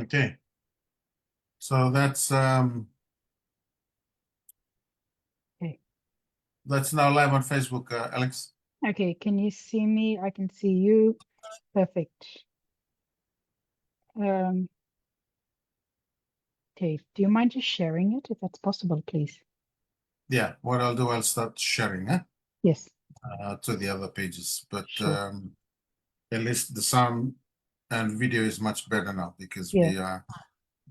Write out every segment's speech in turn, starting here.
Okay. So that's Okay. now live on Facebook, Alex. Okay, can you see me? I can see you. Perfect. Okay, do you mind just sharing it if that's possible, please? Yeah, what I'll do, I'll start sharing Yes, to the other pages. But sure. at least the sound and video is much better now because Yeah. we are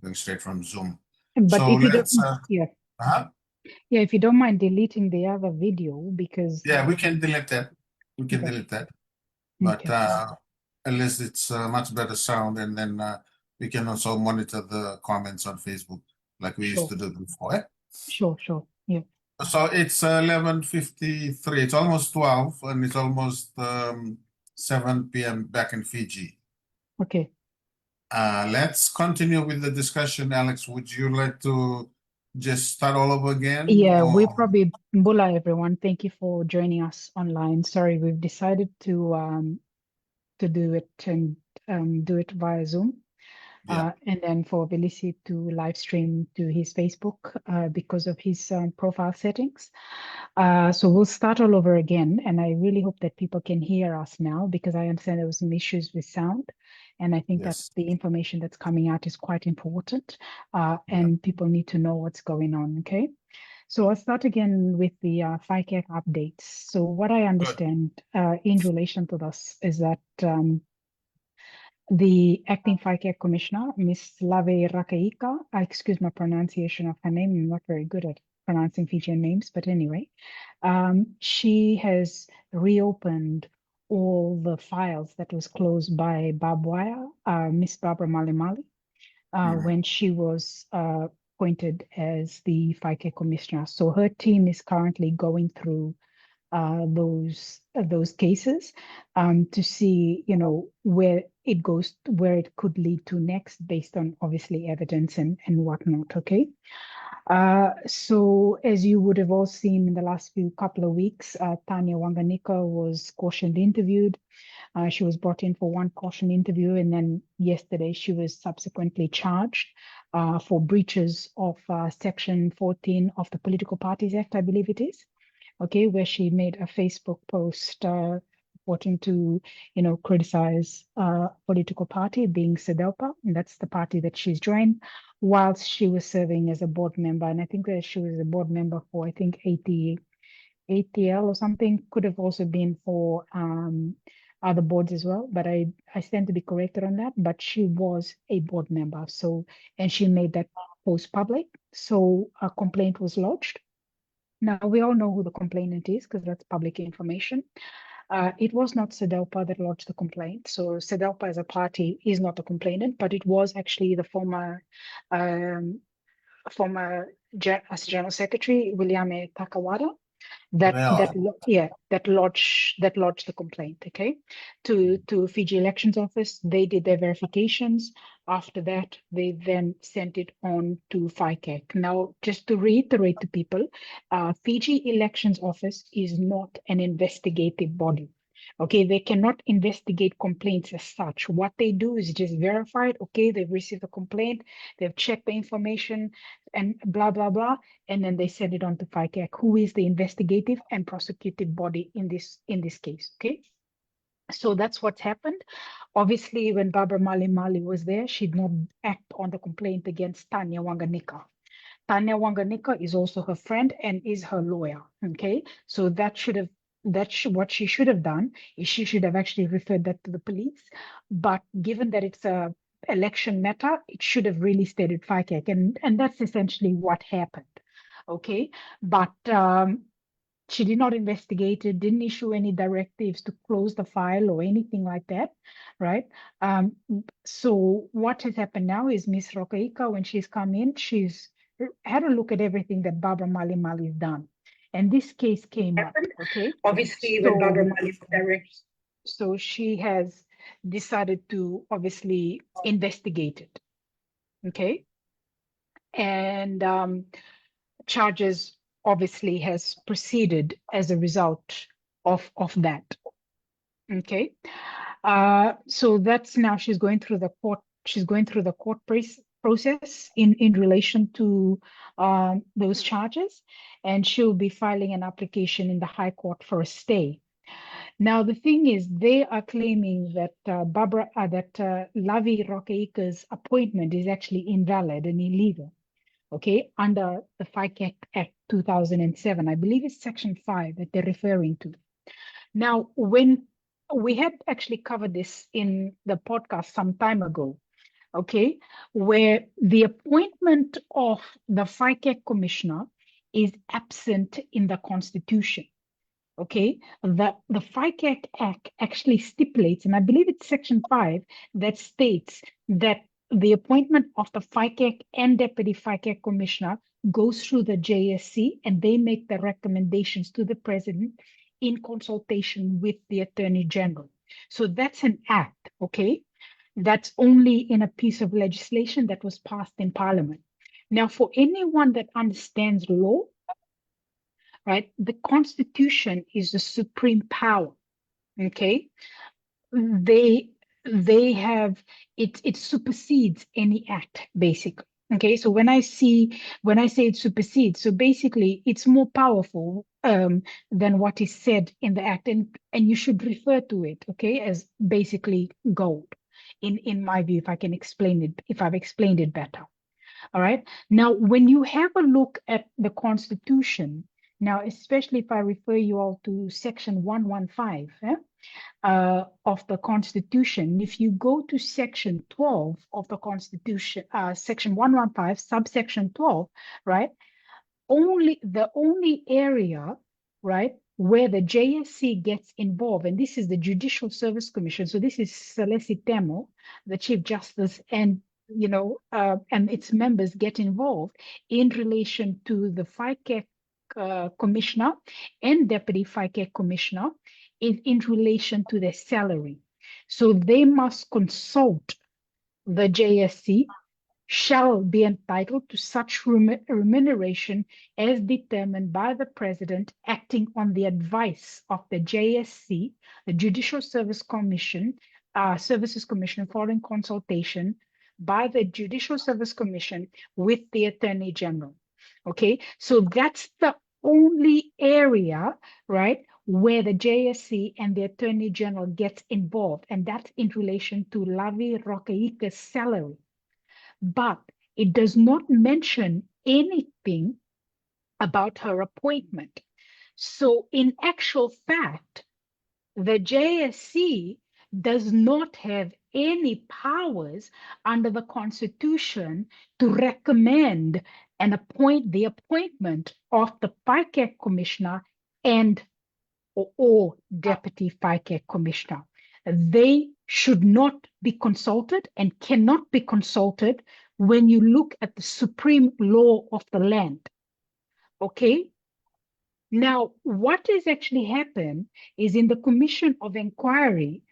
going straight from Zoom. But So if you don't, let's yeah, uh yeah, if you don't mind deleting the other video because yeah, we can delete that. We can okay, delete that. But okay, at least it's much better sound, and then we can also monitor the comments on Facebook like we used sure, to do before. sure, yeah, So it's 11:53. It's almost 12, and it's almost 7 p.m. back in Fiji. okay. Let's continue with the discussion. Alex, would you like to just start all over again, Yeah, we or probably Bula everyone. Thank you for joining us online. Sorry, we've decided to do it and do it via Zoom. yeah, And then for Vilisi to live stream to his Facebook because of his profile settings. So we'll start all over again. And I really hope that people can hear us now because I understand there was some issues with sound. And I think that yes, the information that's coming out is quite important yeah, and people need to know what's going on, okay? So I'll start again with the FICAC updates. So what I good, understand in relation to this is that the acting FICAC commissioner, Ms. Lave Rakaika, I excuse my pronunciation of her name, I'm not very good at pronouncing Fijian names, but anyway, she has reopened all the files that was closed by Babwaya, Miss Barbara Malimali, when she was appointed as the FICAC commissioner. So her team is currently going through those cases to see, you know, where it goes, where it could lead to next, based on obviously evidence and whatnot. Okay. So as you would have all seen in the last few couple of weeks, Tanya Wanganika was cautioned interviewed. She was brought in for one caution interview, and then yesterday she was subsequently charged for breaches of Section 14 of the Political Parties Act, I believe it is. Okay, where she made a Facebook post wanting to, you know, criticize political party being SEDELPA, and that's the party that she's joined, whilst she was serving as a board member. And I think that she was a board member for, I think, ATL or something, could have also been for other boards as well, but I stand to be corrected on that. But she was a board member, so, and she made that post public, so a complaint was lodged. Now, we all know who the complainant is because that's public information. It was not SEDELPA that lodged the complaint. So SEDELPA as a party is not a complainant, but it was actually the former General Secretary, William Takawada, yeah, that lodged the complaint. Okay, to Fiji Elections Office, they did their verifications. After that, they then sent it on to FICAC. Now, just to reiterate to people, Fiji Elections Office is not an investigative body. Okay, they cannot investigate complaints as such. What they do is just verify it. Okay, they've received a complaint, they've checked the information, and blah blah blah, and then they send it on to FICAC, who is the investigative and prosecutive body in this case. Okay, so that's what's happened. Obviously, when Barbara Mali was there, she did not act on the complaint against Tanya Wanganika. Tanya Wanganika is also her friend and is her lawyer. Okay, so what she should have done is she should have actually referred that to the police. But given that it's a election matter, it should have really stayed at FICAC, and that's essentially what happened. Okay, but she did not investigate it, didn't issue any directives to close the file or anything like that, right? So what has happened now is Miss Rokaika, when she's come in, she's had a look at everything that Barbara Mali has done. And this case came up, okay? Obviously, when Barbara So, Mali direct. so she has decided to obviously investigate it, okay? And charges obviously has proceeded as a result of that. Okay, so that's now she's going through the court she's going through the court process in relation to those charges, and she'll be filing an application in the High Court for a stay. Now, the thing is, they are claiming that Lavi Rokeika's appointment is actually invalid and illegal, okay, under the FICA Act 2007. I believe it's Section 5 that they're referring to. Now, when we had actually covered this in the podcast some time ago, okay, where the appointment of the FICA commissioner is absent in the Constitution. Okay, the FICA Act actually stipulates, and I believe it's Section 5, that states that the appointment of the FICA and Deputy FICA Commissioner goes through the JSC, and they make the recommendations to the President in consultation with the Attorney General. So that's an act, okay? That's only in a piece of legislation that was passed in Parliament. Now, for anyone that understands law, right, the Constitution is the supreme power, okay? They have, it supersedes any act, basically. Okay, so when I say it supersedes, so basically it's more powerful than what is said in the act, and you should refer to it, okay, as basically gold, in my view, if I can explain it, if I've explained it better. All right. Now, when you have a look at the Constitution, now, especially if I refer you all to Section 115 of the Constitution, if you go to Section 12 of the Constitution, Section 115, subsection 12, right, the only area, right, where the JSC gets involved, and this is the Judicial Service Commission, so this is Selesi Temo, the Chief Justice, and and its members get involved in relation to the FICA commissioner and deputy FICA commissioner in relation to their salary. So they must consult the JSC, shall be entitled to such remuneration as determined by the President acting on the advice of the JSC, the Judicial Services Commission, following consultation by the Judicial Service Commission with the Attorney General. Okay, so that's the only area, right, where the JSC and the Attorney General gets involved, and that's in relation to Lavi Rokeika's salary. But it does not mention anything about her appointment. So in actual fact, the JSC does not have any powers under the Constitution to recommend and appoint the appointment of the FICA commissioner and or deputy FICA commissioner. They should not be consulted and cannot be consulted when you look at the supreme law of the land. Okay? Now, what has actually happened is in the Commission of Inquiry,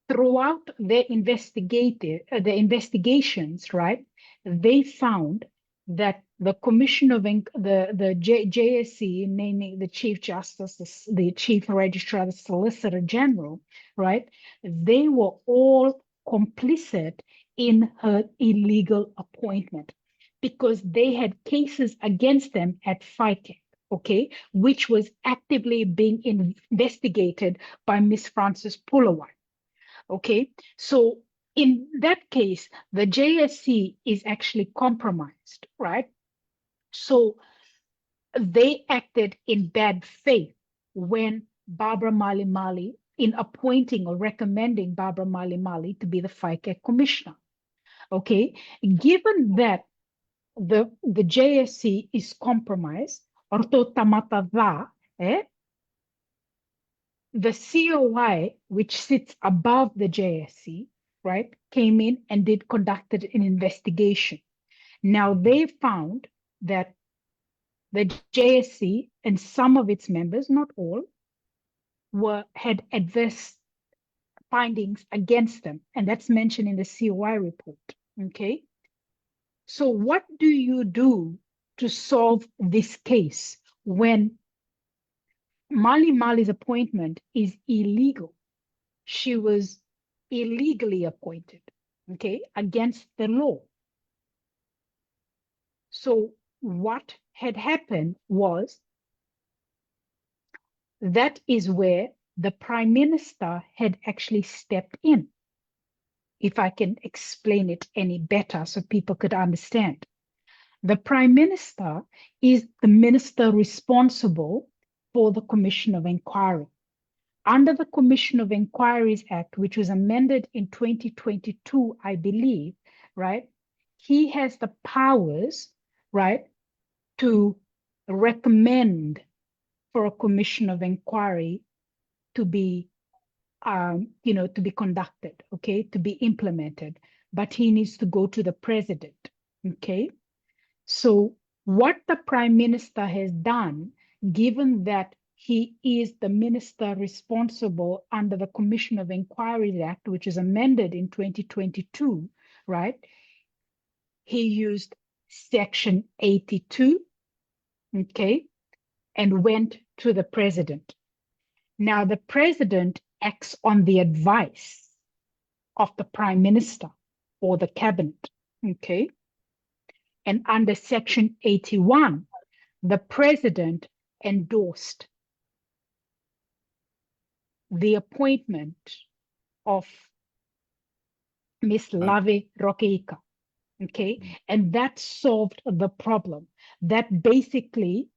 throughout their investigations, right, they found that the Commission of the JSC, naming the Chief Justice, the Chief Registrar, the Solicitor General, right, they were all complicit in her illegal appointment because they had cases against them at FICA, okay, which was actively being investigated by Miss Frances Pulawai. Okay, so in that case, the JSC is actually compromised, right? So they acted in bad faith when Barbara Mali in appointing or recommending Barbara Mali to be the FICA commissioner. Okay, given that the JSC is compromised, orto tamata va, the COI, which sits above the JSC, right, came in and conducted an investigation. Now they found that the JSC and some of its members, not all, had adverse findings against them, and that's mentioned in the COI report. Okay, so what do you do to solve this case when Mali's appointment is illegal? She was illegally appointed. okay, against the law. So what had happened was that is where the prime minister had actually stepped in, if I can explain it any better so people could understand. The prime minister is the minister responsible for the Commission of Inquiry. Under the Commission of Inquiries Act, which was amended in 2022, I believe, right, he has the powers, right, to recommend for a Commission of Inquiry to be, to be conducted, okay, to be implemented, but he needs to go to the president, okay? So what the prime minister has done, given that he is the minister responsible under the Commission of Inquiries Act, which is amended in 2022, right? He used Section 82, okay, and went to the president. Now, the president acts on the advice of the prime minister or the cabinet, okay? And under Section 81, the president endorsed the appointment of Miss Lavi Rokeika, okay? And that solved the problem. That basically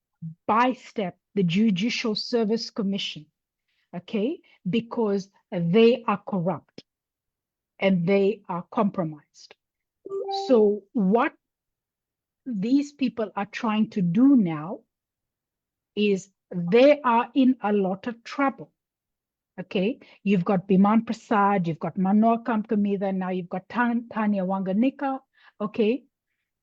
bystepped the Judicial Service Commission, okay? Because they are corrupt and they are compromised. So what these people are trying to do now is they are in a lot of trouble. Okay, you've got Biman Prasad, you've got Manohar Kamkamida, now you've got Tanya Wanganika, okay,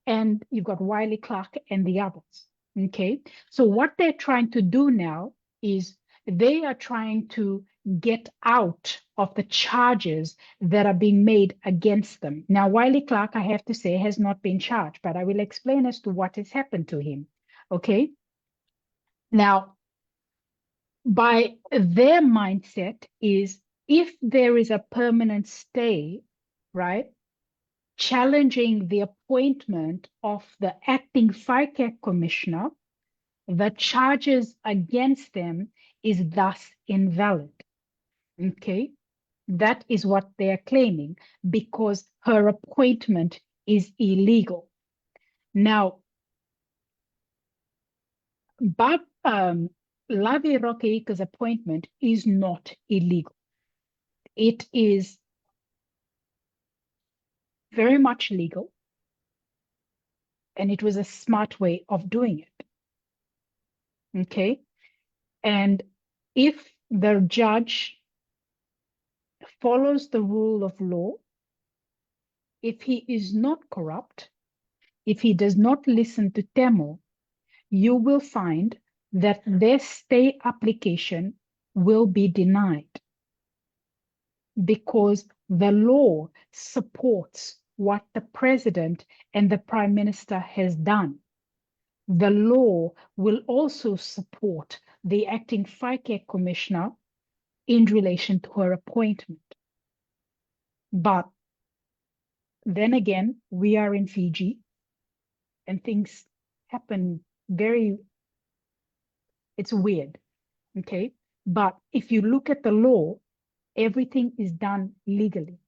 and you've got Wiley Clark and the others. Okay, so what they're trying to do now is they are trying to get out of the charges that are being made against them. Now, Wiley Clark, I have to say, has not been charged, but I will explain as to what has happened to him. Okay, now, by their mindset is if there is a permanent stay, right, challenging the appointment of the acting FICAC commissioner, the charges against them is thus invalid. Okay, that is what they are claiming because her appointment is illegal. Now, Lavi Rokeika's appointment is not illegal. It is very much legal, and it was a smart way of doing it. Okay, and if the judge follows the rule of law, if he is not corrupt, if he does not listen to Temo, you will find that their stay application will be denied because the law supports what the president and the prime minister has done. The law will also support the acting FICAC commissioner in relation to her appointment. But then again, we are in Fiji and things happen it's weird, okay? But if you look at the law, everything is done legally.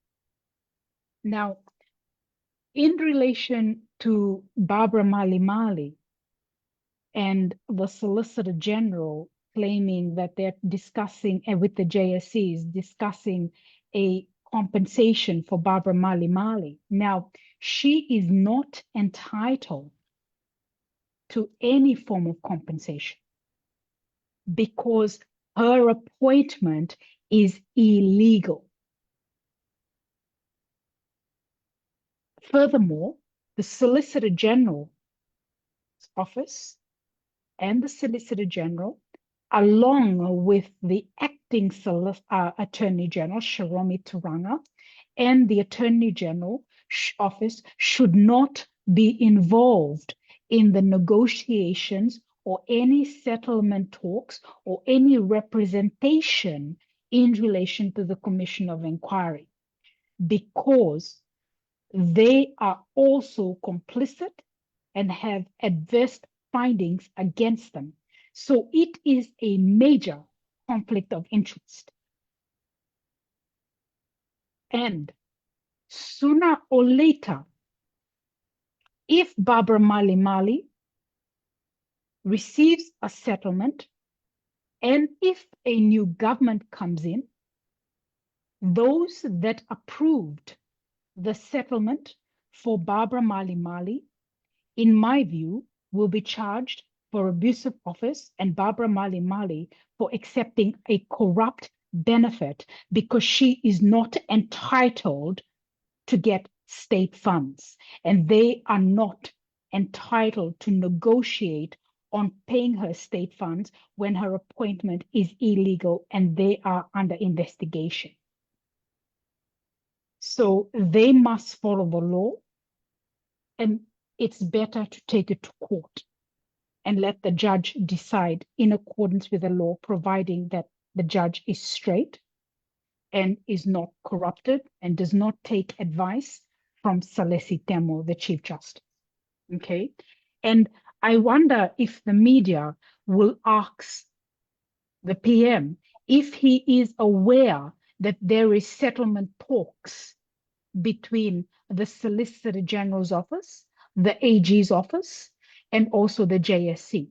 Now, in relation to Barbara Mali and the Solicitor General claiming that they're discussing, with the JSCs, discussing a compensation for Barbara Mali. Now, she is not entitled to any form of compensation because her appointment is illegal. Furthermore, the Solicitor General's office and the Solicitor General, along with the acting Attorney General, Shiromi Turanga, and the Attorney General office should not be involved in the negotiations or any settlement talks or any representation in relation to the Commission of Inquiry, because they are also complicit and have adverse findings against them. So it is a major conflict of interest. And sooner or later, if Barbara Mali receives a settlement, and if a new government comes in, those that approved the settlement for Barbara Mali, in my view, will be charged for abuse of office, and Barbara Mali for accepting a corrupt benefit because she is not entitled to get state funds, and they are not entitled to negotiate on paying her state funds when her appointment is illegal and they are under investigation. So they must follow the law, and it's better to take it to court and let the judge decide in accordance with the law, providing that the judge is straight and is not corrupted and does not take advice from Sereki Temo, the Chief Justice. Okay. And I wonder if the media will ask the PM if he is aware that there is settlement talks between the Solicitor General's office, the AG's office, and also the JSC,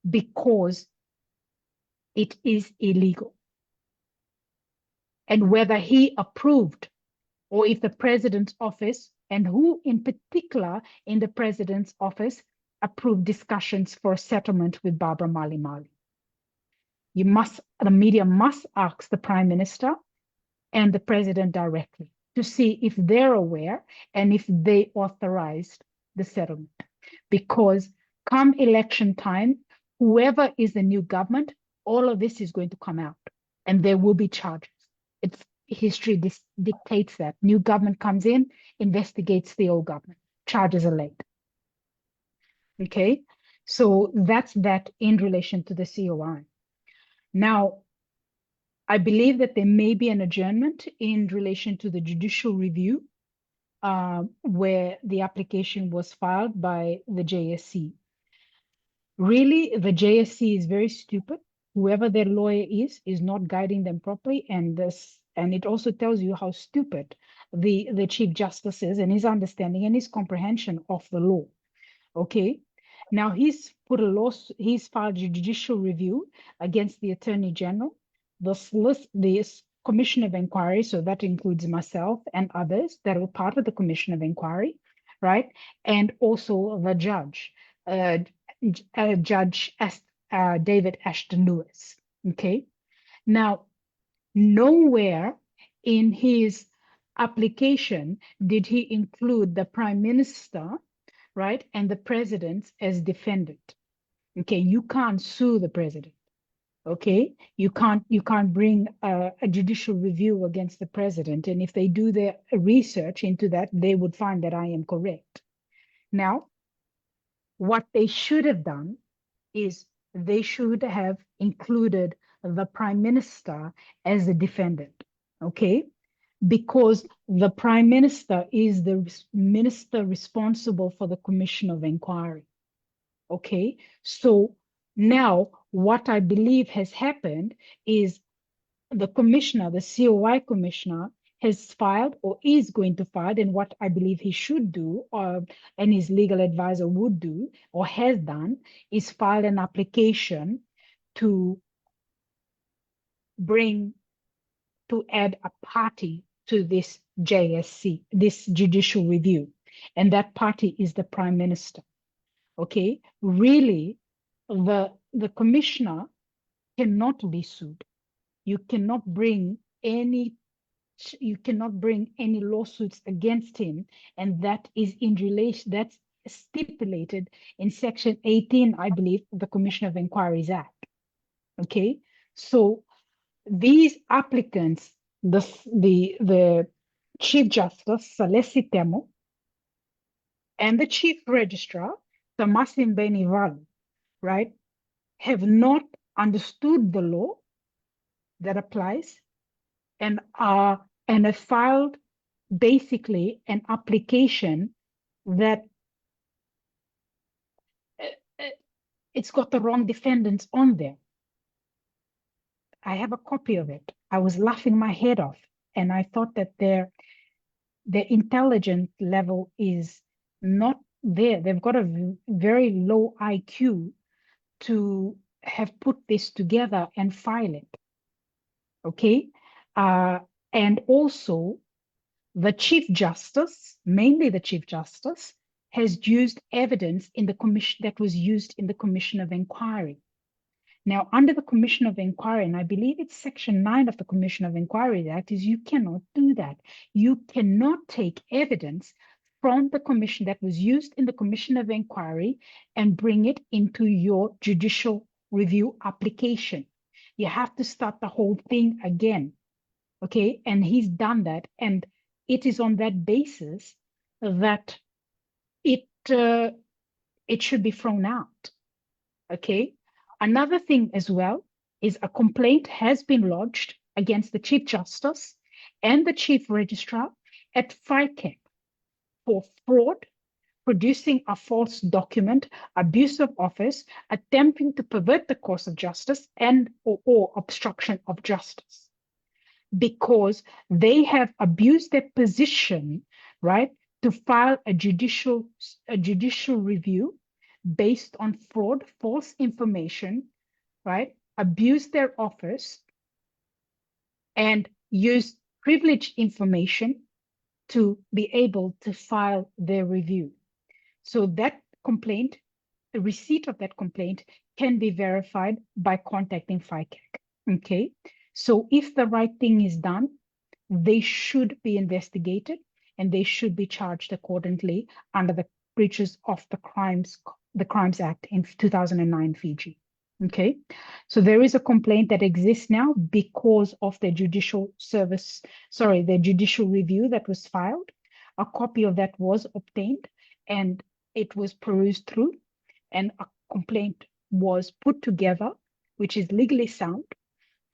because it is illegal. And whether he approved, or if the president's office, and who in particular in the president's office, approved discussions for a settlement with Barbara Mali. The media must ask the prime minister and the president directly to see if they're aware and if they authorized the settlement. Because come election time, whoever is the new government, all of this is going to come out and there will be charges. It's history dictates that. New government comes in, investigates the old government, charges are laid. Okay, so that's that in relation to the COI. Now, I believe that there may be an adjournment in relation to the judicial review where the application was filed by the JSC. Really, the JSC is very stupid. Whoever their lawyer is not guiding them properly, and it also tells you how stupid the Chief Justice is and his understanding and his comprehension of the law. Okay, now he's filed a judicial review against the Attorney General, the Commission of Inquiry, so that includes myself and others that were part of the Commission of Inquiry, right? And also the judge, Judge David Ashton Lewis. Okay, now nowhere in his application did he include the Prime Minister, right, and the president as defendant. Okay, you can't sue the president. Okay, you can't bring a judicial review against the president, and if they do their research into that, they would find that I am correct. Now, what they should have done is they should have included the Prime Minister as a defendant. Okay, because the Prime Minister is the minister responsible for the Commission of Inquiry. Okay, so now what I believe has happened is the commissioner, the COI commissioner, has filed or is going to file, and what I believe he should do, and his legal advisor would do or has done, is file an application to add a party to this JSC, this judicial review, and that party is the Prime Minister. Okay, really, the commissioner cannot be sued. You cannot bring any lawsuits against him, and that is in relation, that's stipulated in Section 18, I believe, of the Commission of Inquiries Act. Okay, so these applicants, the Chief Justice Sereki Temo and the Chief Registrar Tamasin Benival, right, have not understood the law that applies and have filed basically an application that it's got the wrong defendants on there. I have a copy of it. I was laughing my head off, and I thought that their intelligence level is not there. They've got a very low IQ to have put this together and file it. Okay. And also the Chief Justice, mainly the Chief Justice, has used evidence in the commission that was used in the Commission of Inquiry. Now, under the Commission of Inquiry, and I believe it's Section 9 of the Commission of Inquiry Act, is you cannot do that. You cannot take evidence from the commission that was used in the Commission of Inquiry and bring it into your judicial review application. You have to start the whole thing again. Okay, and he's done that, and it is on that basis that it should be thrown out. Okay. Another thing as well is a complaint has been lodged against the Chief Justice and the Chief Registrar at FICAC for fraud, producing a false document, abuse of office, attempting to pervert the course of justice, and or obstruction of justice, because they have abused their position, right, to file a judicial review based on fraud, false information, right, abuse their office, and use privileged information to be able to file their review. So that complaint, the receipt of that complaint can be verified by contacting FICAC. Okay, so if the right thing is done, they should be investigated and they should be charged accordingly under the breaches of the Crimes Act in 2009 Fiji. Okay, so there is a complaint that exists now because of the judicial review that was filed. A copy of that was obtained and it was perused through, and a complaint was put together, which is legally sound.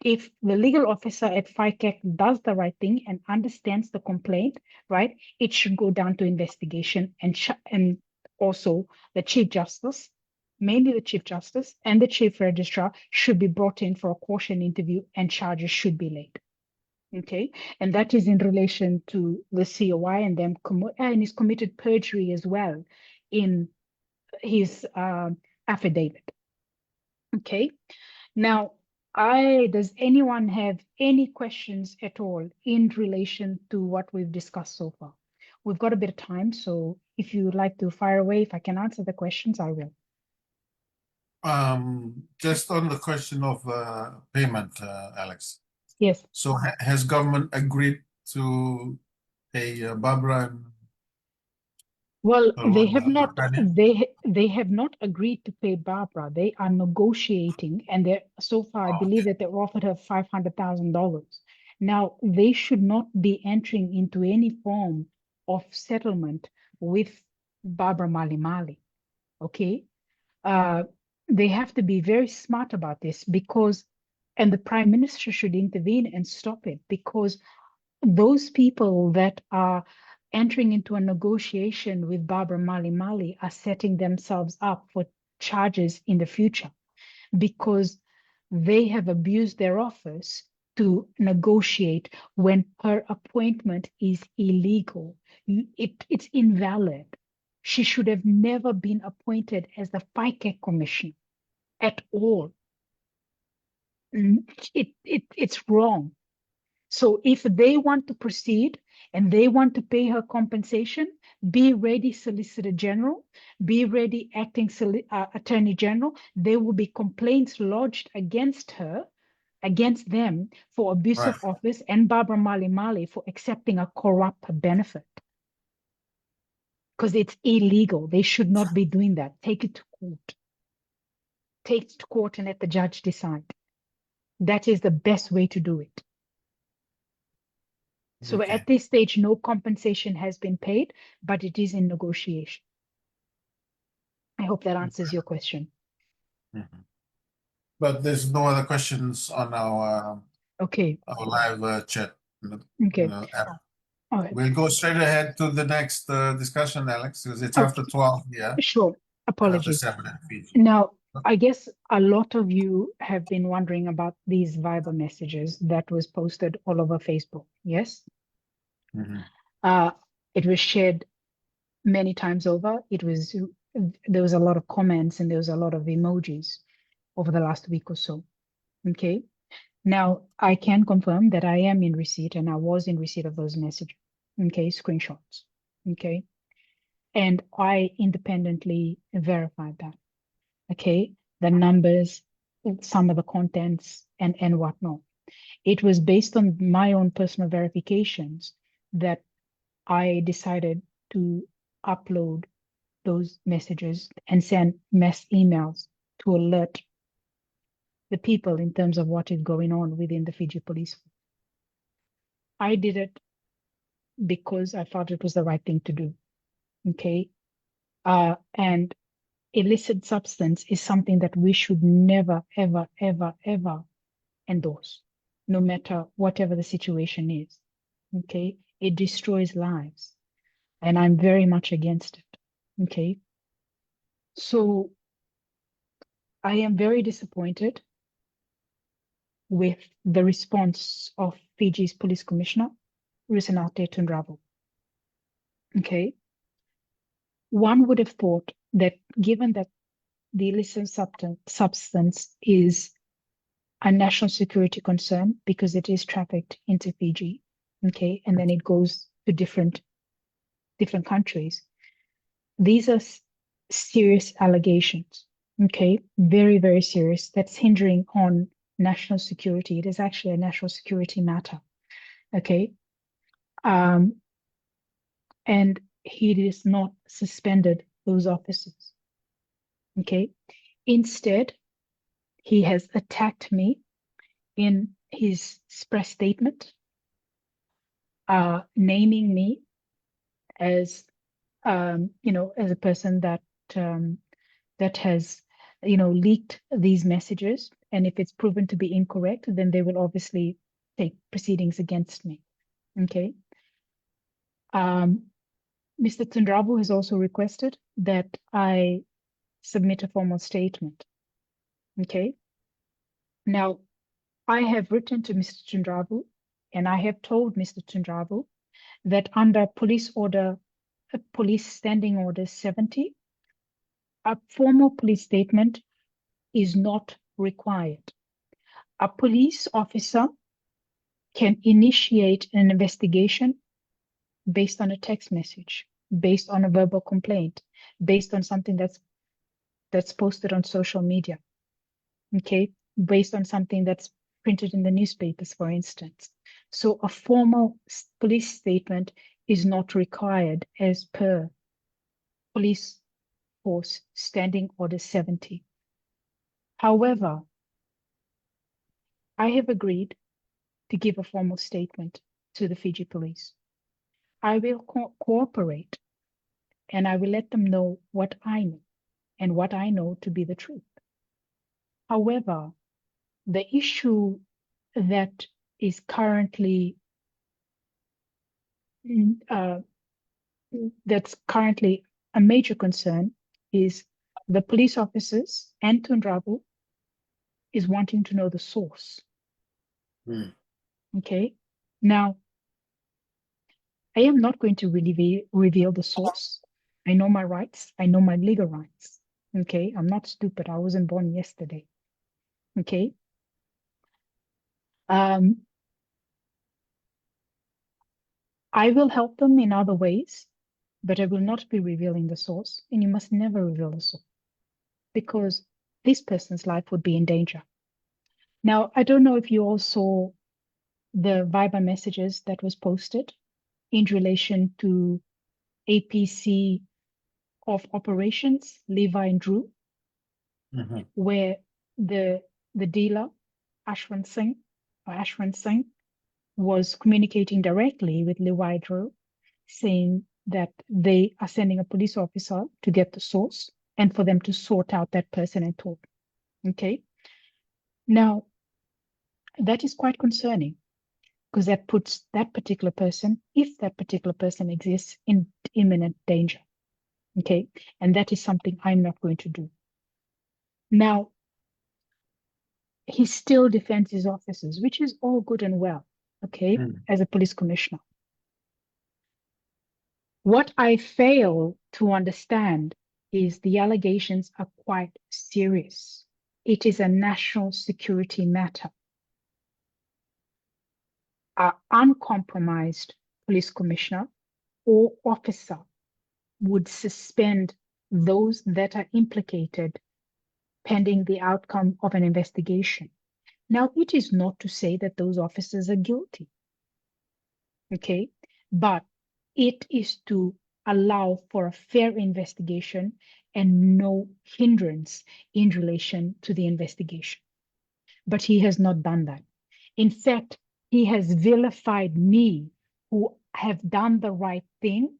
If the legal officer at FICAC does the right thing and understands the complaint, right, it should go down to investigation, and also the Chief Justice, mainly the Chief Justice and the Chief Registrar should be brought in for a caution interview and charges should be laid. Okay, and that is in relation to the COI and them and he's committed perjury as well in his affidavit. Okay, now does anyone have any questions at all in relation to what we've discussed so far? We've got a bit of time, so if you would like to fire away, if I can answer the questions, I will. Just on the question of payment, Alex. Yes. So has government agreed to pay Barbara? Well, they have not. They have not agreed to pay Barbara. They are negotiating, and they're so far. I believe that they offered her $500,000. Now they should not be entering into any form of settlement with Barbara Mali. Okay, they have to be very smart about this because, and the Prime Minister should intervene and stop it, because those people that are entering into a negotiation with Barbara Mali are setting themselves up for charges in the future because they have abused their office to negotiate when her appointment is illegal. It's invalid. She should have never been appointed as the FICAC commissioner at all. It's wrong. So if they want to proceed and they want to pay her compensation, be ready, Solicitor General, be ready, Acting Attorney General. There will be complaints lodged against them for abuse of office, and Barbara Mali for accepting a corrupt benefit. Because it's illegal. They should not be doing that. Take it to court. Take it to court and let the judge decide. That is the best way to do it. So at this stage, no compensation has been paid, but it is in negotiation. I hope that answers your question. But there's no other questions on our live chat. Okay. App. All right. We'll go straight ahead to the next discussion, Alex, because it's Okay. after 12 here, Sure. and after Apologies. 7 in Fiji. Now, I guess a lot of you have been wondering about these Viber messages that was posted all over Facebook. Yes. It was shared many times over. There was a lot of comments and there was a lot of emojis over the last week or so. Okay. Now I can confirm that I am in receipt and I was in receipt of those messages. Okay, screenshots. Okay. And I independently verified that. Okay, the numbers, some of the contents, and whatnot. It was based on my own personal verifications that I decided to upload those messages and send mass emails to alert the people in terms of what is going on within the Fiji police force. I did it because I thought it was the right thing to do. Okay. And illicit substance is something that we should never, ever, ever, ever endorse, no matter whatever the situation is. Okay. It destroys lives. And I'm very much against it. Okay. So I am very disappointed with the response of Fiji's police commissioner, Rusinate Tundravu. Okay. One would have thought that given that the illicit substance is a national security concern because it is trafficked into Fiji, okay, and then it goes to different countries. These are serious allegations, okay, very, very serious. That's hindering on national security. It is actually a national security matter, okay. And he is not suspended those officers, okay. Instead, he has attacked me in his press statement, naming me as, as a person that has, leaked these messages. And if it's proven to be incorrect, then they will obviously take proceedings against me. Okay. Mr. Tundrabu has also requested that I submit a formal statement. Okay. Now, I have written to Mr. Tundrabu and I have told Mr. Tundrabu that under police standing order 70, a formal police statement is not required. A police officer can initiate an investigation based on a text message, based on a verbal complaint, based on something that's posted on social media, okay, based on something that's printed in the newspapers, for instance. So a formal police statement is not required as per police force standing order 70. However, I have agreed to give a formal statement to the Fiji police. I will cooperate and I will let them know what I know and what I know to be the truth. However, the issue that is currently a major concern is the police officers and Tundrabu is wanting to know the source. Okay. Now, I am not going to really reveal the source. I know my rights. I know my legal rights. Okay. I'm not stupid. I wasn't born yesterday. Okay. I will help them in other ways, but I will not be revealing the source. And you must never reveal the source because this person's life would be in danger. Now, I don't know if you all saw the Viber messages that was posted in relation to APC of operations, Levi and Drew, where the dealer, Ashwin Singh, was communicating directly with Levi Drew, saying that they are sending a police officer to get the source and for them to sort out that person and talk. Okay. Now, that is quite concerning because that puts that particular person, if that particular person exists, in imminent danger. Okay, and that is something I'm not going to do. Now, he still defends his officers, which is all good and well, okay, as a police commissioner. What I fail to understand is the allegations are quite serious. It is a national security matter. An uncompromised police commissioner or officer would suspend those that are implicated pending the outcome of an investigation. Now, it is not to say that those officers are guilty, okay? But it is to allow for a fair investigation and no hindrance in relation to the investigation. But he has not done that. In fact, he has vilified me, who have done the right thing,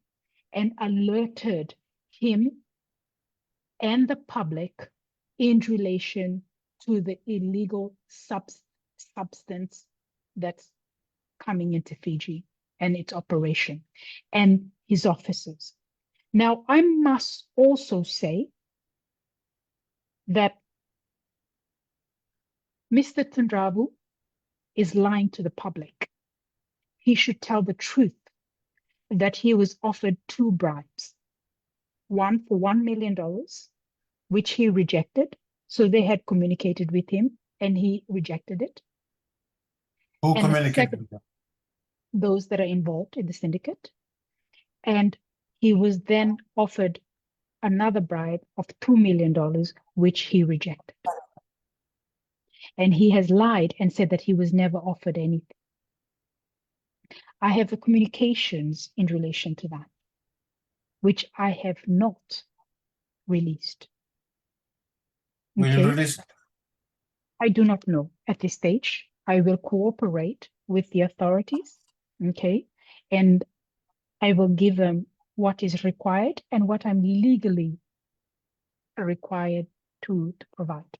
and alerted him and the public in relation to the illegal substance that's coming into Fiji and its operation and his officers. Now, I must also say that Mr. Tundrabu is lying to the public. He should tell the truth that he was offered 2 bribes, one for $1 million, which he rejected. So they had communicated with him and he rejected it. Who And communicated with them? Those that are involved in the syndicate. And he was then offered another bribe of $2 million, which he rejected. And he has lied and said that he was never offered anything. I have the communications in relation to that, which I have not released. Will you Okay? release? I do not know at this stage. I will cooperate with the authorities, okay? And I will give them what is required and what I'm legally required to provide.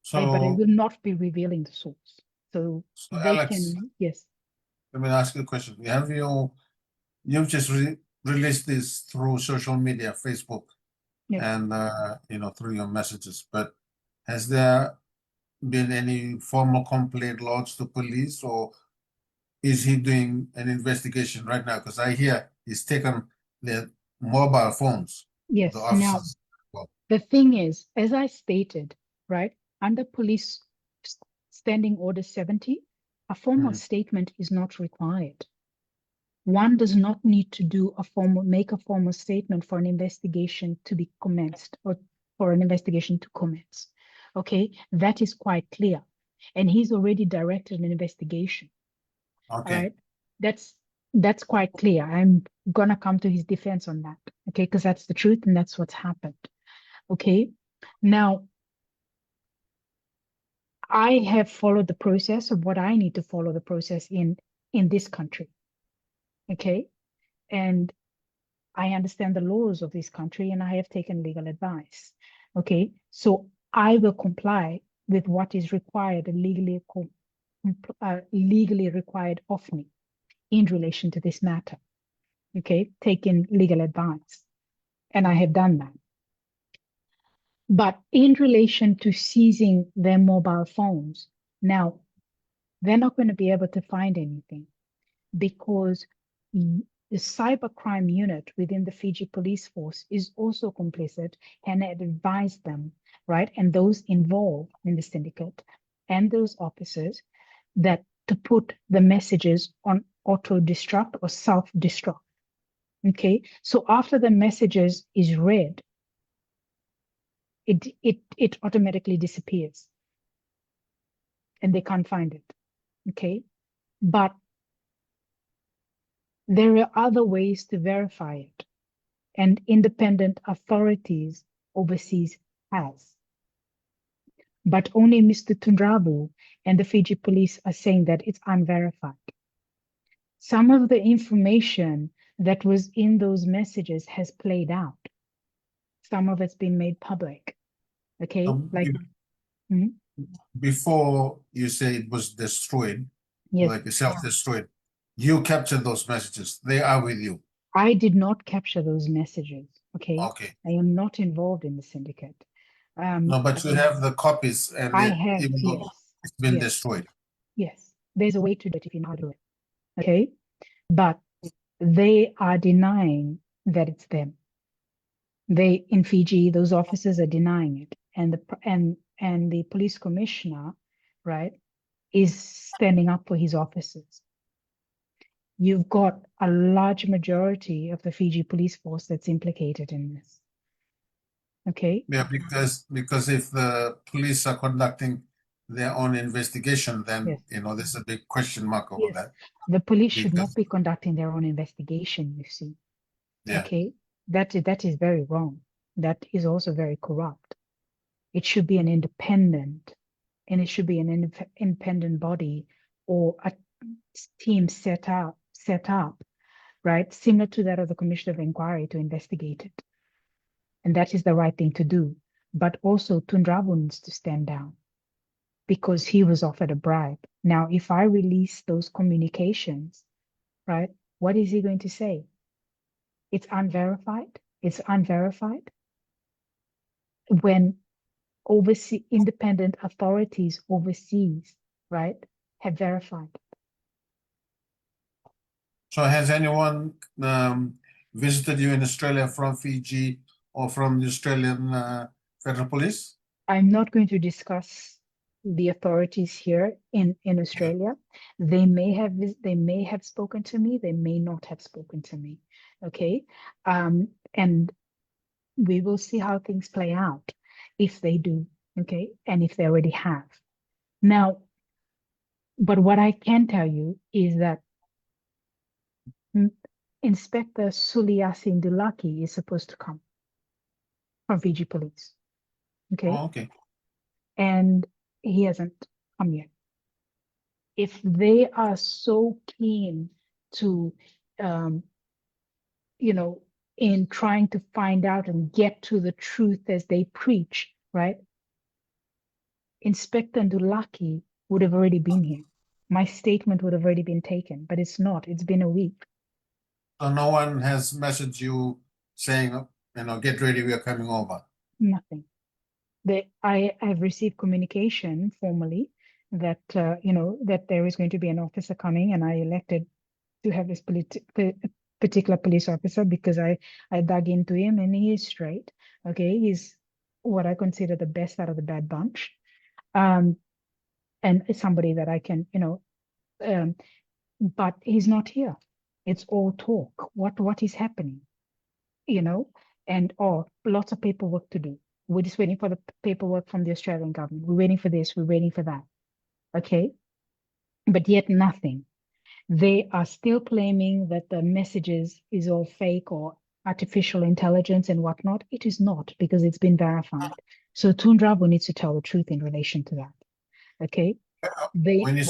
So, But I will not be revealing the source. So they Alex, can, yes. let me ask you a question. You've just released this through social media, Facebook, Yes. and through your messages. But has there been any formal complaint lodged to police, or is he doing an investigation right now? Because I hear he's taken their mobile phones. Yes. The Now, officers. the thing is, as I stated, right, under police standing order 70, a formal statement is not required. One does not need to make a formal statement for an investigation to be commenced or for an investigation to commence. Okay, that is quite clear. And he's already directed an investigation. Okay. All right, that's quite clear. I'm gonna come to his defense on that. Okay, because that's the truth and that's what's happened. Okay, now I have followed the process of what I need to follow the process in this country. Okay, and I understand the laws of this country and I have taken legal advice. Okay, so I will comply with what is required and legally required of me in relation to this matter. Okay, taking legal advice, and I have done that. But in relation to seizing their mobile phones, now they're not going to be able to find anything because the cybercrime unit within the Fiji police force is also complicit and had advised them, right? And those involved in the syndicate and those officers that to put the messages on auto destruct or self destruct. Okay, so after the messages is read, it automatically disappears and they can't find it. Okay, but there are other ways to verify it, and independent authorities overseas has. But only Mr. Tundrabu and the Fiji police are saying that it's unverified. Some of the information that was in those messages has played out. Some of it's been made public. Okay, Before you say it was destroyed, Yes. like self-destroyed. You captured those messages. They are with you. I did not capture those messages. Okay. Okay. I am not involved in the syndicate. No, but you have the copies and I it, have, even though yes. it's been Yes. destroyed. Yes. There's a way to do it if you know how to do it. Okay. But they are denying that it's them. They in Fiji, those officers are denying it. And the police commissioner, right, is standing up for his officers. You've got a large majority of the Fiji police force that's implicated in this. Okay. Yeah, because if the police are conducting their own investigation, then Yes. there's a big question mark over Yes. that. The police should not Because be conducting their own investigation, you see. yeah, Okay. That is very wrong. That is also very corrupt. It should be an independent, and it should be an independent body or a team set up, right, similar to that of the Commission of Inquiry to investigate it. And that is the right thing to do. But also Tundrabu needs to stand down because he was offered a bribe. Now, if I release those communications, right, what is he going to say? It's unverified. It's unverified. When independent authorities overseas, right, have verified. so has anyone visited you in Australia from Fiji or from the Australian Federal Police? I'm not going to discuss the authorities here in Australia. They may have spoken to me, they may not have spoken to me. Okay. And we will see how things play out if they do, okay, and if they already have. Now, but what I can tell you is that Inspector Suliasin Dulaki is supposed to come from Fiji Police, okay, Oh, okay. and he hasn't come yet. If they are so keen to, um, in trying to find out and get to the truth as they preach, right? Inspector Ndulaki would have already been here. My statement would have already been taken, but it's not. It's been a week. So no one has messaged you saying, get ready, we are coming over. Nothing. I have received communication formally that that there is going to be an officer coming, and I elected to have this particular police officer because I dug into him and he is straight. Okay, he's what I consider the best out of the bad bunch, and it's somebody that I can but he's not here. It's all talk. What is happening? And lots of paperwork to do. We're just waiting for the paperwork from the Australian government. We're waiting for this. We're waiting for that. Okay, but yet nothing. They are still claiming that the messages is all fake or artificial intelligence and whatnot. It is not because it's been verified. So Tundrabu needs to tell the truth in relation to that. Okay. They When you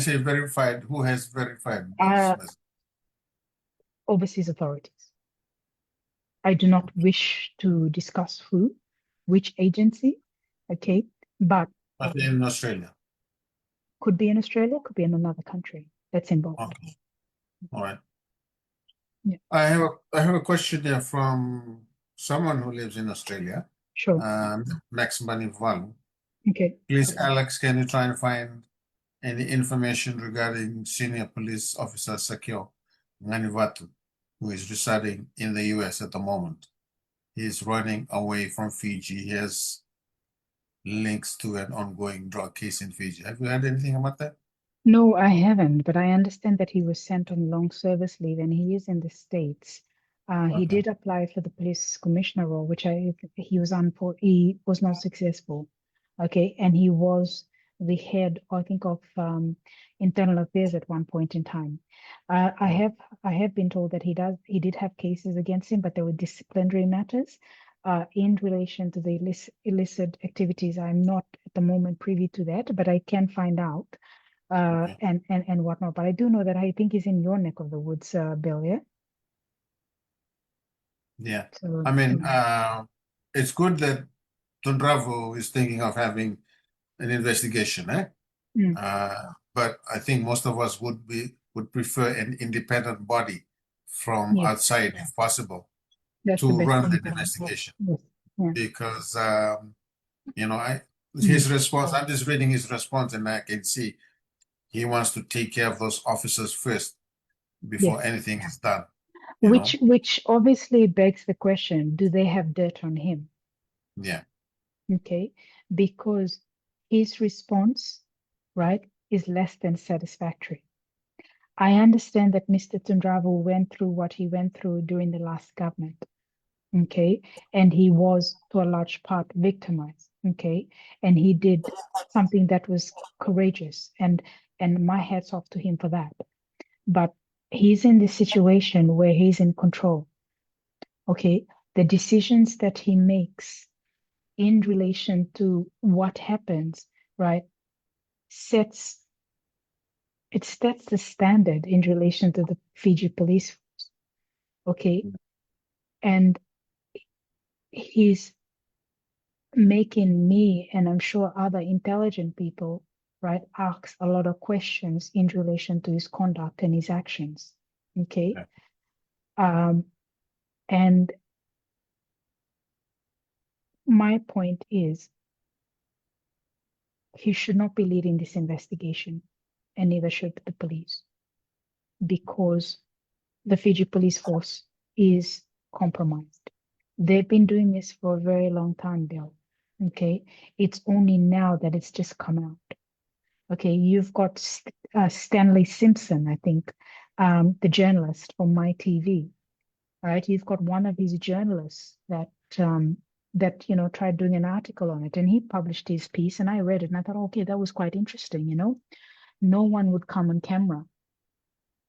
say verified, who has verified those are messages? overseas authorities. I do not wish to discuss which agency. Okay. But But in Australia. could be in Australia, could be in another country that's involved. Okay. All right. Yeah. I have a question there from someone who lives in Australia, Sure. Max Manival. Okay. Please, Alex, can you try and find any information regarding senior police officer Sakio Nganivatu, who is residing in the US at the moment? He is running away from Fiji. He has links to an ongoing drug case in Fiji. Have you heard anything about that? No, I haven't, but I understand that he was sent on long service leave and he is in the States. He Okay. did apply for the police commissioner role, which he was not successful. Okay, and he was the head, I think, of internal affairs at one point in time. I have been told that he did have cases against him, but there were disciplinary matters in relation to the illicit activities. I'm not at the moment privy to that, but I can find out Okay. and whatnot. But I do know that I think he's in your neck of the woods, Bill, yeah? Yeah. So, I mean, it's good that Tundravo is thinking of having an investigation, eh? mm, but I think most of us would prefer an independent body from Yes. outside, if possible, That's the to best run thing the to do. investigation. Yes. Yeah. Because his response, I'm just reading his response, and I can see he wants to take care of those officers first before Yes. anything is done. Which obviously begs the question, do they have dirt on him? Yeah. Okay. Because his response, right, is less than satisfactory. I understand that Mr. Tundravu went through what he went through during the last government. Okay. And he was to a large part victimized. Okay. And he did something that was courageous, and my hats off to him for that. But he's in this situation where he's in control. Okay. The decisions that he makes in relation to what happens, right, sets the standard in relation to the Fiji police force. Okay. And he's making me, and I'm sure other intelligent people, right, ask a lot of questions in relation to his conduct and his actions. Okay. And my point is, he should not be leading this investigation, and neither should the police, because the Fiji police force is compromised. They've been doing this for a very long time, Bill. Okay. It's only now that it's just come out. Okay. You've got Stanley Simpson, I think, the journalist from My TV, right? You've got one of his journalists that tried doing an article on it, and he published his piece, and I read it, and I thought, okay, that was quite interesting. No one would come on camera,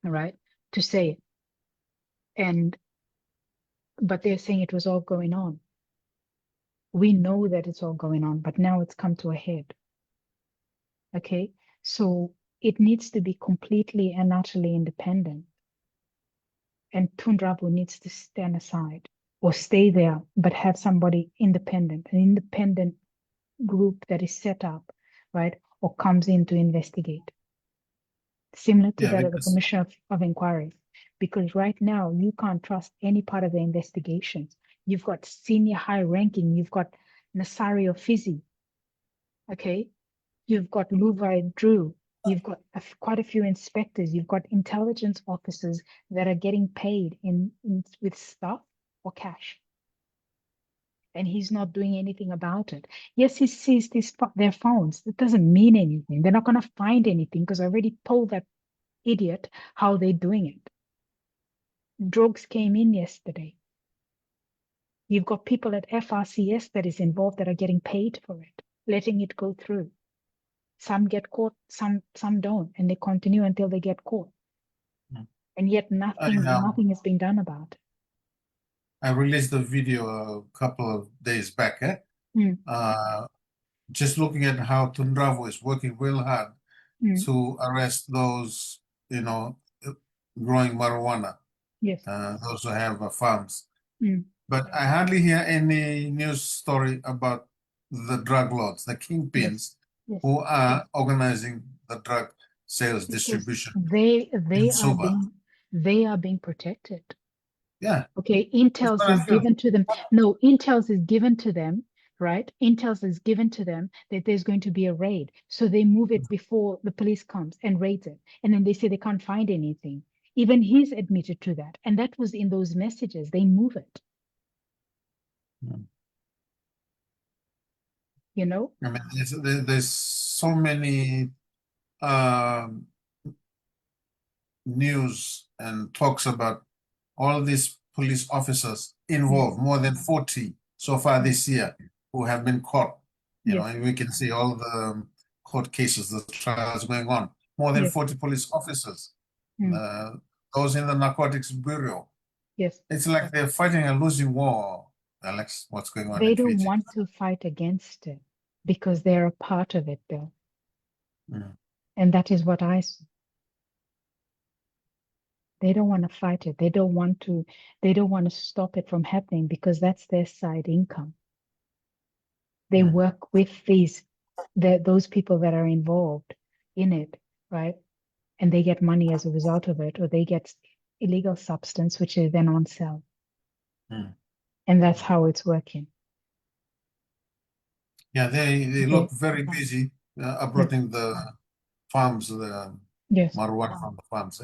right, to say it, but they're saying it was all going on. We know that it's all going on, but now it's come to a head. Okay, so it needs to be completely and utterly independent, and Tundrabu needs to stand aside or stay there, but have somebody independent, an independent group that is set up, right, or comes in to investigate, similar to that of the Commission of Inquiry. Because right now, you can't trust any part of the investigations. You've got senior high ranking, you've got Nasario Fizi, okay? You've got Luvi Drew, you've got quite a few inspectors, you've got intelligence officers that are getting paid with stuff or cash. And he's not doing anything about it. Yes, he seized their phones. It doesn't mean anything. They're not going to find anything, because I already told that idiot how they're doing it. Drugs came in yesterday. You've got people at FRCS that is involved that are getting paid for it, letting it go through. Some get caught, some don't, and they continue until they get caught. And yet nothing is being done about it. I released a video a couple of days back, just looking at how Tundravo is working real hard to arrest those, growing marijuana. Yes. Those who have farms. But I hardly hear any news story about the drug lords, the kingpins, who are organizing the drug sales distribution. They are being protected. Yeah. Okay, intel is given to them. No, intel is given to them, right? Intel is given to them that there's going to be a raid. So they move it before the police comes and raids it. And then they say they can't find anything. Even he's admitted to that. And that was in those messages. They move it. I mean, there's so many news and talks about all these police officers involved, more than 40 so far this year, who have been caught. And we can see all the court cases, the trials going on. More than 40 police officers, those in the Narcotics Bureau. Yes. It's like they're fighting a losing war, Alex. What's going on? They don't want to fight against it because they're a part of it, Bill. And that is what I see. They don't want to fight it. They don't want to stop it from happening, because that's their side income. They work with those people that are involved in it right? And they get money as a result of it, or they get illegal substance, which they then on sell. Mm. And that's how it's working. Yeah, they Okay. look very busy Yes. uprooting the farms, the Yes. marijuana from the farms.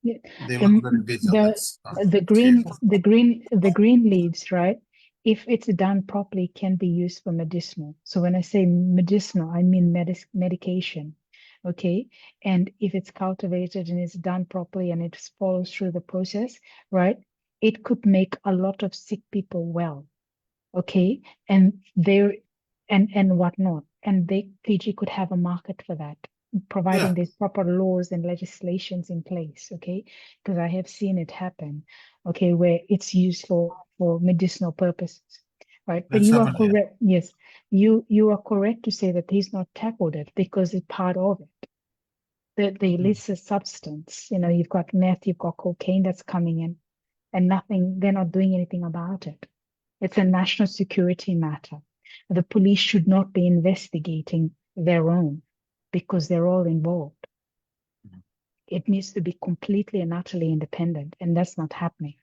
Yeah. They look very busy on that. The green leaves, right? If it's done properly, can be used for medicinal. So when I say medicinal, I mean medication. Okay. And if it's cultivated and it's done properly and it follows through the process, right? It could make a lot of sick people well. Okay. And there and whatnot. And Fiji could have a market for that, providing Yeah, there's proper laws and legislations in place. Okay. Because I have seen it happen. Okay, where it's used for medicinal purposes. Right. But that's you are happened here. correct. Yes. You are correct to say that he's not tackled it because it's part of it. The illicit substance, you've got meth, you've got cocaine that's coming in, and they're not doing anything about it. It's a national security matter. The police should not be investigating their own because they're all involved. Mhm. It needs to be completely and utterly independent, and that's not happening.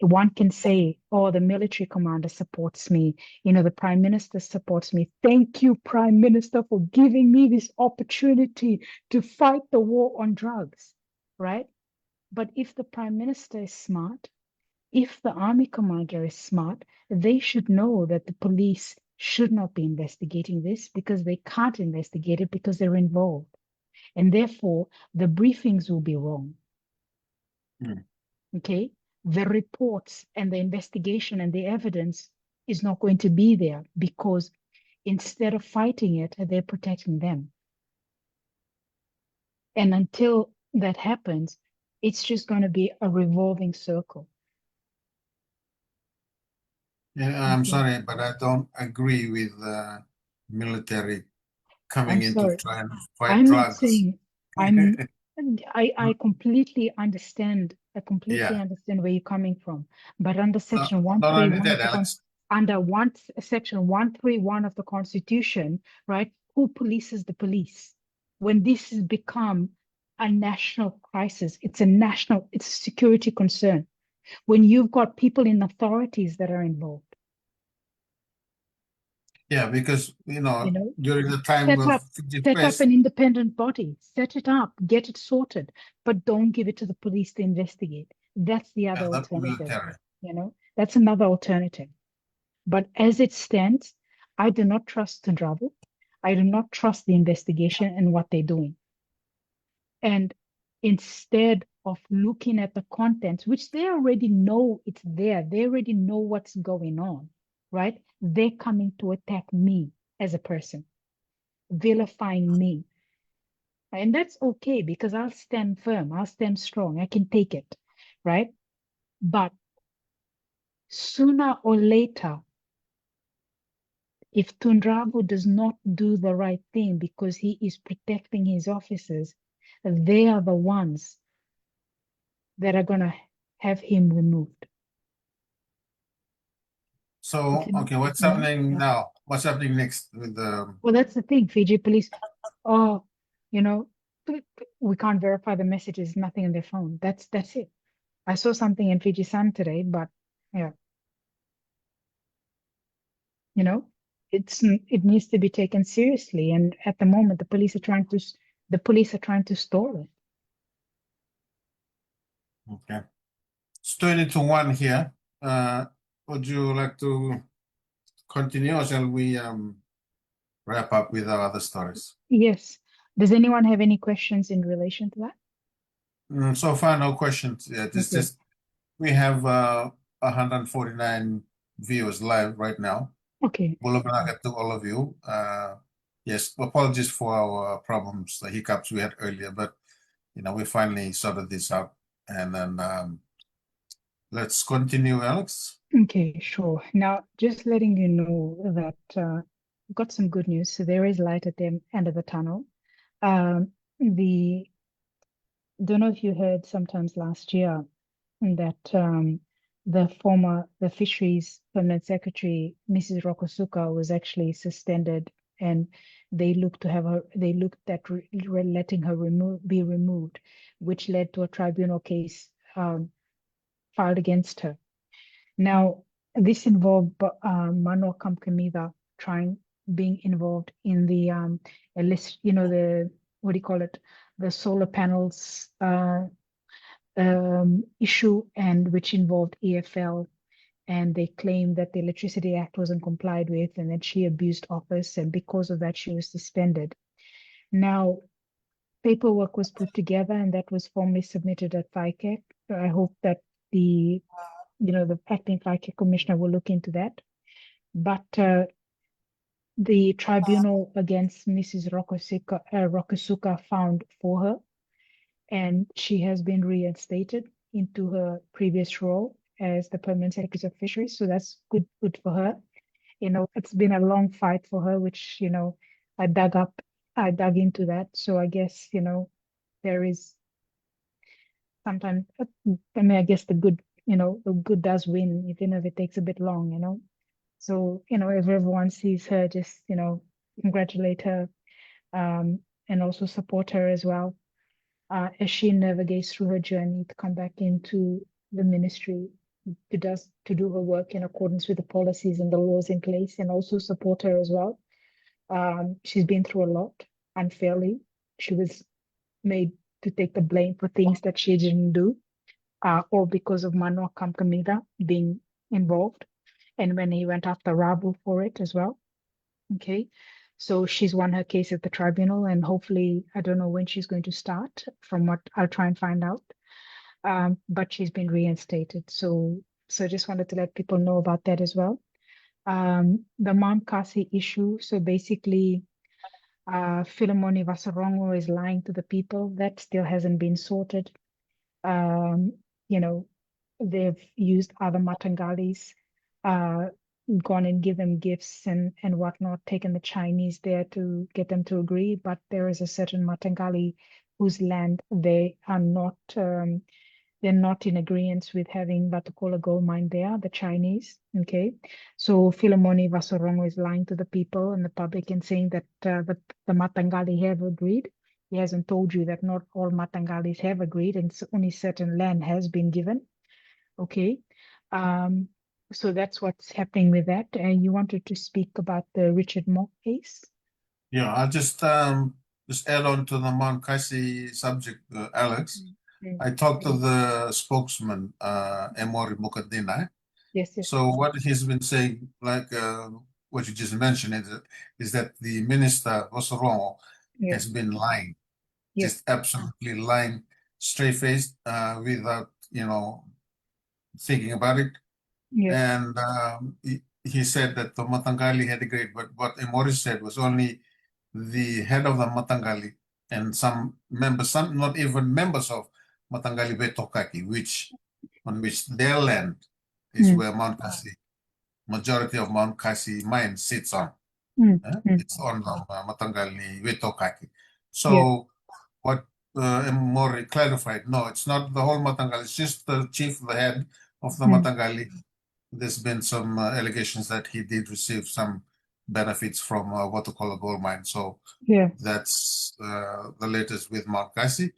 One can say, oh, the military commander supports me. The prime minister supports me. Thank you, prime minister, for giving me this opportunity to fight the war on drugs, right? But if the prime minister is smart, if the army commander is smart, they should know that the police should not be investigating this because they can't investigate it because they're involved. And therefore, the briefings will be wrong. Mm. Okay? The reports and the investigation and the evidence is not going to be there because instead of fighting it, they're protecting them. And until that happens, it's just going to be a revolving circle. Yeah, I'm Okay. sorry, but I don't agree with the military I'm coming in to sorry. try and fight I'm not drugs. saying I'm I completely understand. I completely Yeah, understand where you're coming from. But under not, section not only 131 that, of the Alex. section 131 of the Constitution, right? Who polices the police? When this has become a national crisis, it's a security concern. When you've got people in authorities that are involved, Yeah, because you know, during the time set of up Fiji set up Press, an independent body, set it up, get it sorted, but don't give it to the police to investigate. That's the other the alternative. military. That's another alternative. But as it stands, I do not trust Tundravu. I do not trust the investigation and what they're doing. And instead of looking at the contents, which they already know it's there, they already know what's going on, right? They're coming to attack me as a person, vilifying me. And that's okay because I'll stand firm, I'll stand strong, I can take it, right? But sooner or later, if Tundravu does not do the right thing because he is protecting his officers, they are the ones that are going to have him removed. So, okay, what's Yeah. happening now? What's happening next with the? Well, that's the thing. Fiji police, oh, you know, we can't verify the messages, nothing in their phone. That's it. I saw something in Fiji Sun today, but yeah, you know, it needs to be taken seriously. And at the moment, the police are trying to stall it. Okay, it's 20 to 1 here. Would you like to continue, or shall we wrap up with our other stories? Yes. Does anyone have any questions in relation to that? So far, no questions yet. It's Okay. just we have 149 viewers live right now. Okay. We'll open up to all of you. Yes, apologies for our problems, the hiccups we had earlier, but we finally sorted this out. And then let's continue, Alex. Okay, sure. Now, just letting you know that we've got some good news. So there is light at the end of the tunnel. The Don't know if you heard sometimes last year that the fisheries permanent secretary, Mrs. Rokosuka, was actually suspended and they looked at letting her be removed, which led to a tribunal case filed against her. Now, this involved Mano Kamkamida being involved in the the what do you call it, the solar panels issue, and which involved EFL, and they claimed that the Electricity Act wasn't complied with, and that she abused office, and because of that, she was suspended. Now, paperwork was put together, and that was formally submitted at FICAC. I hope that the acting FICAC commissioner will look into that. But the tribunal against Mrs. Rokosuka found for her, and she has been reinstated into her previous role as the permanent secretary of fisheries. So that's good for her. It's been a long fight for her, which I dug into that. So I guess there is sometimes, I guess the good does win, even if it takes a bit long. So if everyone sees her, just congratulate her, and also support her as well, as she navigates through her journey to come back into the ministry, to do her work in accordance with the policies and the laws in place, and also support her as well. She's been through a lot unfairly. She was made to take the blame for things that she didn't do, all because of Manoa Kamkamida being involved, and when he went after Rabu for it as well. Okay, so she's won her case at the tribunal, and hopefully, I don't know when she's going to start, from what I'll try and find out. But she's been reinstated. So I just wanted to let people know about that as well. The Mount Kasi issue. So basically, Philemoni Vasarongo is lying to the people. That still hasn't been sorted. You know, they've used other Matangalis, gone and give them gifts and whatnot, taken the Chinese there to get them to agree. But there is a certain Matangali whose land they are not, they're not in agreement with having Batukola gold mine there, the Chinese. Okay, so Philemoni Vasarongo is lying to the people and the public and saying that the Matangali have agreed. He hasn't told you that not all Matangalis have agreed, and only certain land has been given. Okay, so that's what's happening with that. And you wanted to speak about the Richard Mock case? Yeah, I'll just add on to the Mount Kaisi subject, Alex. Mm. I talked to the spokesman, Emory Mukadina. Yes, yes. So what he's been saying, like what you just mentioned, is that the minister Osorongo Yeah, has been lying, yeah, just absolutely lying, straight-faced, without thinking about it. yeah, And he said that the Matangali had agreed, but what Emory said was only the head of the Matangali and some members, some not even members of Matangali Betokaki, on which their land is mm, where Mount Kasi, majority of Mount Kasi mine sits on. mm, mm, It's on the Matangali Betokaki. yeah, So what Mori clarified, no, it's not the whole Matangali, it's just the chief, the head of the mm, Matangali. There's been some allegations that he did receive some benefits from Watakola gold mine. So yeah, that's the latest with Mark Casey,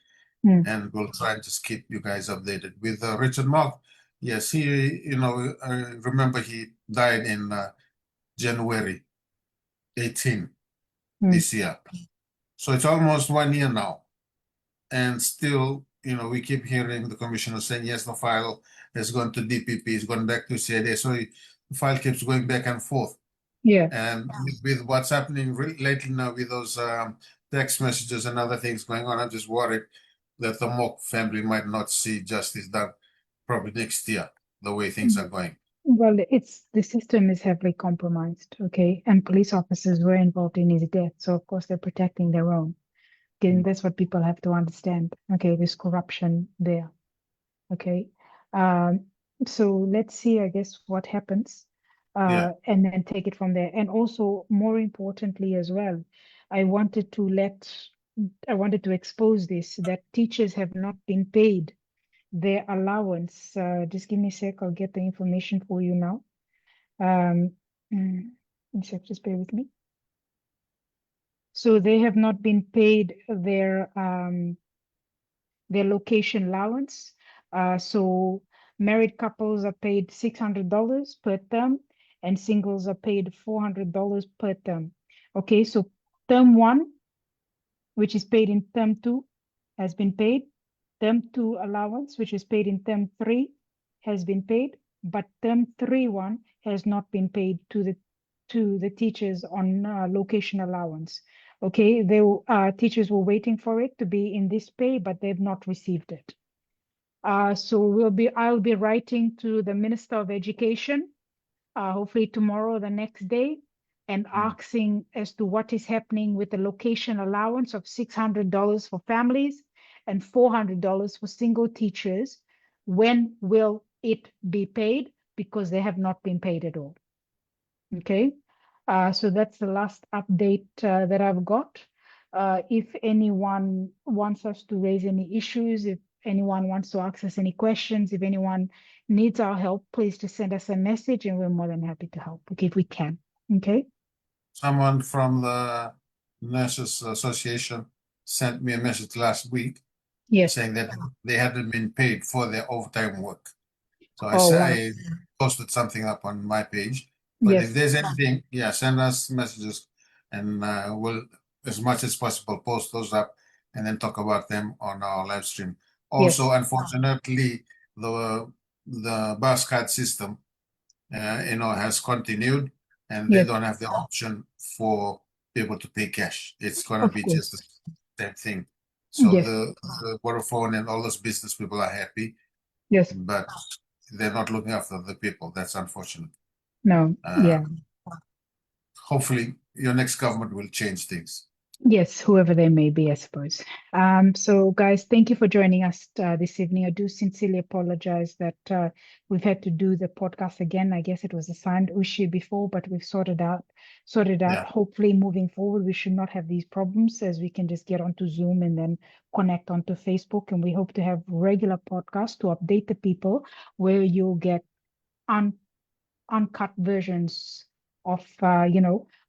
mm, and we'll try and just keep you guys updated. With Richard Mark, yes, I remember he died in January 18 mm, this year. So it's almost 1 year now. And still, we keep hearing the commissioner saying, yes, the file has gone to DPP, it's gone back to CID. So the file keeps going back and forth. yeah. And with what's happening lately now with those text messages and other things going on, I'm just worried that the Mock family might not see justice done probably next year, the way things are going. Well, the system is heavily compromised, okay, and police officers were involved in his death, so of course they're protecting their own. Okay, that's what people have to understand. Okay, there's corruption there. Okay, um, so let's see, I guess, what happens, Yeah, and then take it from there. And also, more importantly, as well, I wanted to expose this, that teachers have not been paid their allowance. Just give me a sec, I'll get the information for you now. Um, mm, just bear with me. So they have not been paid their location allowance. So married couples are paid $600 per term, and singles are paid $400 per term. Okay, so term 1, which is paid in term 2, has been paid. Term 2 allowance, which is paid in term 3, has been paid, but term 3 has not been paid to the teachers on location allowance. Okay, teachers were waiting for it to be in this pay, but they've not received it. So I'll be writing to the Minister of Education, hopefully tomorrow or the next day, and asking as to what is happening with the location allowance of $600 for families and $400 for single teachers. When will it be paid? Because they have not been paid at all. Okay, so that's the last update that I've got. If anyone wants us to raise any issues, if anyone wants to ask us any questions, if anyone needs our help, please just send us a message and we're more than happy to help, okay, if we can. Okay. Someone from the Nurses Association sent me a message last week Yes. saying that they hadn't been paid for their overtime work. So Oh, wow. I posted something up on my page. But Yes. if there's anything, yeah, send us messages and we'll, as much as possible, post those up and then talk about them on our live stream. Also, unfortunately, the bus card system, has continued, and they Yes. don't have the option for people to pay cash. It's going to Of be just course. the same thing. So Yes. the Vodafone and all those business people are happy, Yes. but they're not looking after the people. That's unfortunate. No. Yeah. Hopefully, your next government will change things. Yes, whoever they may be, I suppose. So guys, thank you for joining us this evening. I do sincerely apologize that we've had to do the podcast again. I guess it was a signed issue before, but we've sorted out. Yeah. Hopefully moving forward, we should not have these problems, as we can just get onto Zoom and then connect onto Facebook. And we hope to have regular podcasts to update the people, where you'll get uncut versions of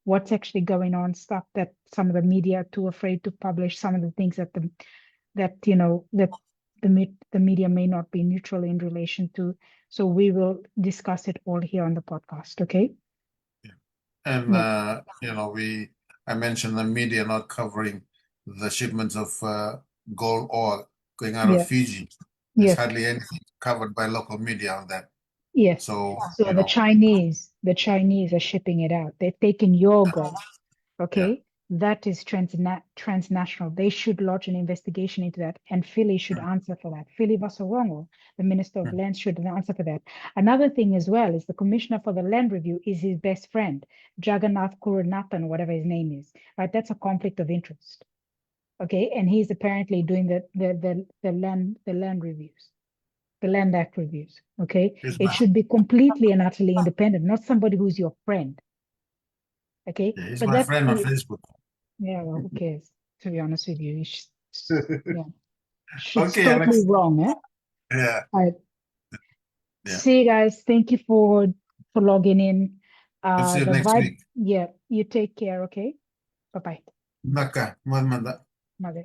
what's actually going on, stuff that some of the media are too afraid to publish, some of the things that the media may not be neutral in relation to. So we will discuss it all here on the podcast. Okay. And Yeah. I mentioned the media not covering the shipments of gold ore going out of Fiji. There's Yes. hardly anything covered by local media on that. Yes. So the Chinese are shipping it out. They're taking your gold. Okay. That is transnational. They should lodge an investigation into that, and Philly should answer for that. Philly Vasarongo, the Minister of Lands, should answer for that. Another thing as well is the Commissioner for the Land Review is his best friend, Jagannath Kurunathan, whatever his name is. Right? That's a conflict of interest. Okay, and he's apparently doing the land reviews, the Land Act reviews. Okay, it should be completely and utterly independent, not somebody who's your friend. Okay, yeah, he's but my friend on Facebook. Yeah, well, who cares? To be honest with you, it's Okay, totally Alex. wrong, eh? Yeah. All right. Yeah. See you guys. Thank you for logging in. We'll see you The next vibe. week. Yeah, you take care. Okay. Bye bye. Naka, Mother. Mother.